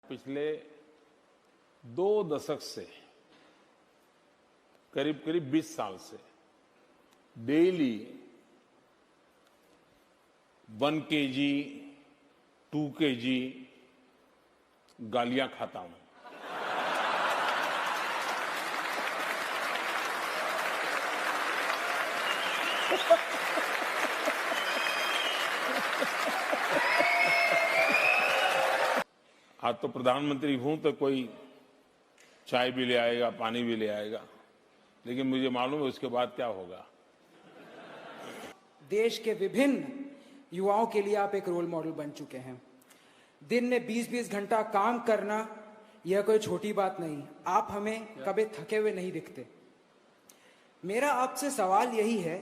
पिछले 2 दशक से करीब करीब 20 साल से डेली 1 केजी 2 केजी गालियां खाता हूं। आज तो प्रधानमंत्री हूं तो कोई चाय भी ले आएगा, पानी भी ले आएगा, लेकिन मुझे मालूम है उसके बाद क्या होगा। देश के विभिन्न युवाओं के लिए आप एक रोल मॉडल बन चुके हैं। दिन में 20-20 घंटा काम करना यह कोई छोटी बात नहीं। आप हमें कभी थके हुए नहीं दिखते। मेरा आपसे सवाल यही है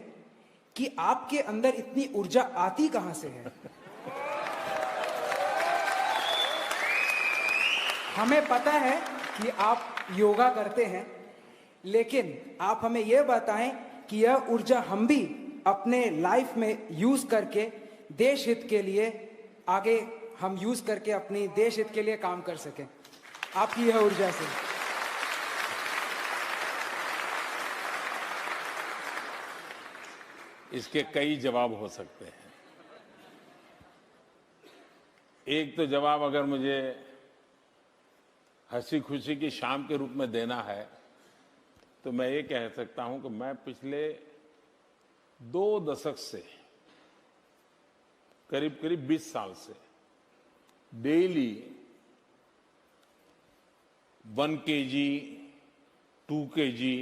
कि आपके अंदर इतनी ऊर्जा आती कहां से है? हमें पता है कि आप योगा करते हैं, लेकिन आप हमें यह बताएं कि यह ऊर्जा हम भी अपने लाइफ में यूज करके देश हित के लिए आगे हम यूज करके अपनी देश हित के लिए काम कर सकें आपकी यह ऊर्जा से। इसके कई जवाब हो सकते हैं। एक तो जवाब अगर मुझे हंसी खुशी की शाम के रूप में देना है तो मैं ये कह सकता हूं कि मैं पिछले 2 दशक से करीब करीब 20 साल से डेली 1 केजी 2 केजी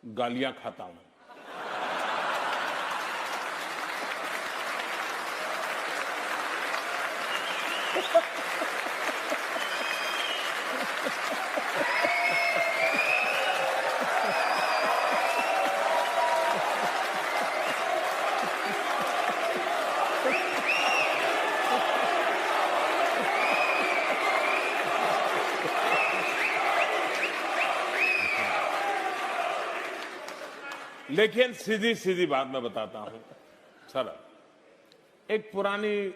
गालियां खाता हूं। लेकिन सीधी सीधी बात मैं बताता हूं सरल। एक पुरानी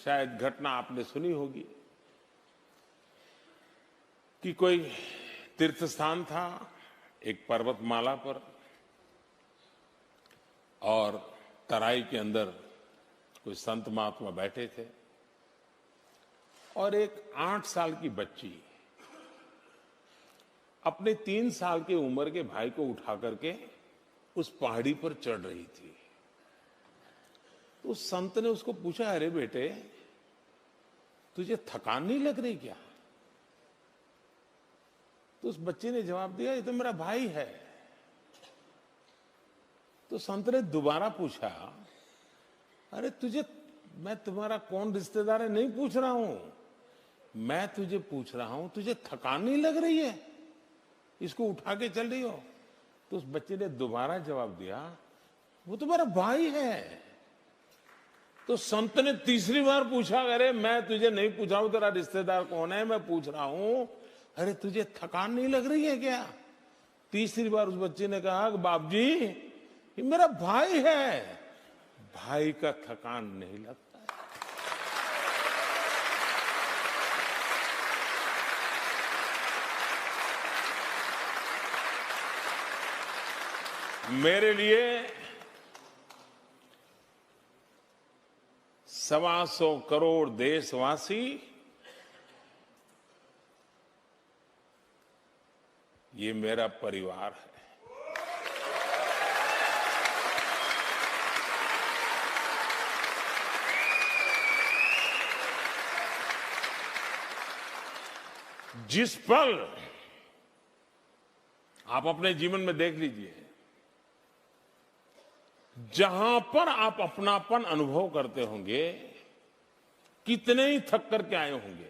शायद घटना आपने सुनी होगी कि कोई तीर्थ स्थान था एक पर्वतमाला पर, और तराई के अंदर कोई संत महात्मा बैठे थे, और एक 8 साल की बच्ची अपने 3 साल की उम्र के भाई को उठा करके उस पहाड़ी पर चढ़ रही थी। तो उस संत ने उसको पूछा, अरे बेटे तुझे थकान नहीं लग रही क्या? तो उस बच्चे ने जवाब दिया, ये तो मेरा भाई है। तो संत ने दोबारा पूछा, अरे तुझे, मैं तुम्हारा कौन रिश्तेदार है नहीं पूछ रहा हूं, मैं तुझे पूछ रहा हूं तुझे थकान नहीं लग रही है, इसको उठा के चल रही हो? तो उस बच्चे ने दोबारा जवाब दिया, वो तो मेरा भाई है। तो संत ने तीसरी बार पूछा, अरे मैं तुझे नहीं पूछ रहा हूं तेरा रिश्तेदार कौन है, मैं पूछ रहा हूं अरे तुझे थकान नहीं लग रही है क्या? तीसरी बार उस बच्चे ने कहा, बाप जी ये मेरा भाई है, भाई का थकान नहीं लगता। मेरे लिए 125 करोड़ देशवासी ये मेरा परिवार है। जिस पल आप अपने जीवन में देख लीजिए, जहां पर आप अपनापन अनुभव करते होंगे, कितने ही थक करके आए होंगे,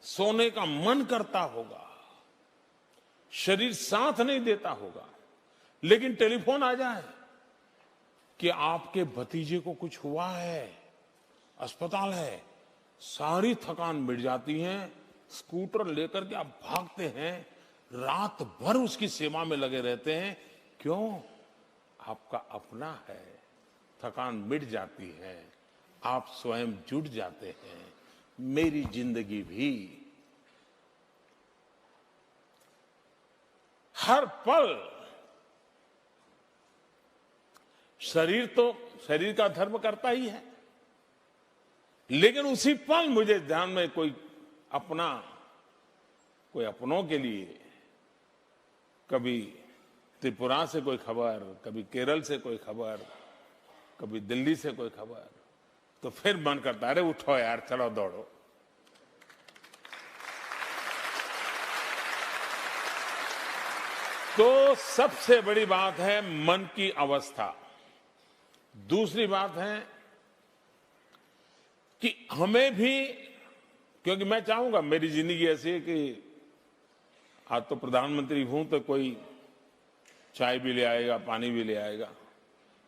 सोने का मन करता होगा, शरीर साथ नहीं देता होगा, लेकिन टेलीफोन आ जाए कि आपके भतीजे को कुछ हुआ है, अस्पताल है, सारी थकान मिट जाती है। स्कूटर लेकर के आप भागते हैं, रात भर उसकी सेवा में लगे रहते हैं। क्यों? आपका अपना है, थकान मिट जाती है, आप स्वयं जुट जाते हैं, मेरी जिंदगी भी। हर पल शरीर का धर्म करता ही है, लेकिन उसी पल मुझे ध्यान में कोई अपनों के लिए कभी त्रिपुरा से कोई खबर, कभी केरल से कोई खबर, कभी दिल्ली से कोई खबर, तो फिर मन करता है अरे उठो यार, चलो दौड़ो। तो सबसे बड़ी बात है मन की अवस्था। दूसरी बात है कि हमें भी, क्योंकि मैं चाहूंगा, मेरी जिंदगी ऐसी है कि आज तो प्रधानमंत्री हूं तो कोई चाय भी ले आएगा, पानी भी ले आएगा,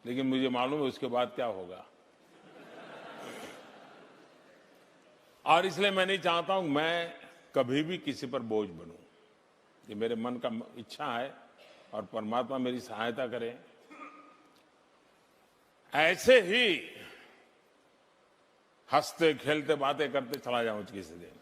लेकिन मुझे मालूम है उसके बाद क्या होगा। और इसलिए मैं नहीं चाहता हूं मैं कभी भी किसी पर बोझ बनूं। ये मेरे मन का इच्छा है और परमात्मा मेरी सहायता करे, ऐसे ही हंसते खेलते बातें करते चला जाऊं किसी दिन।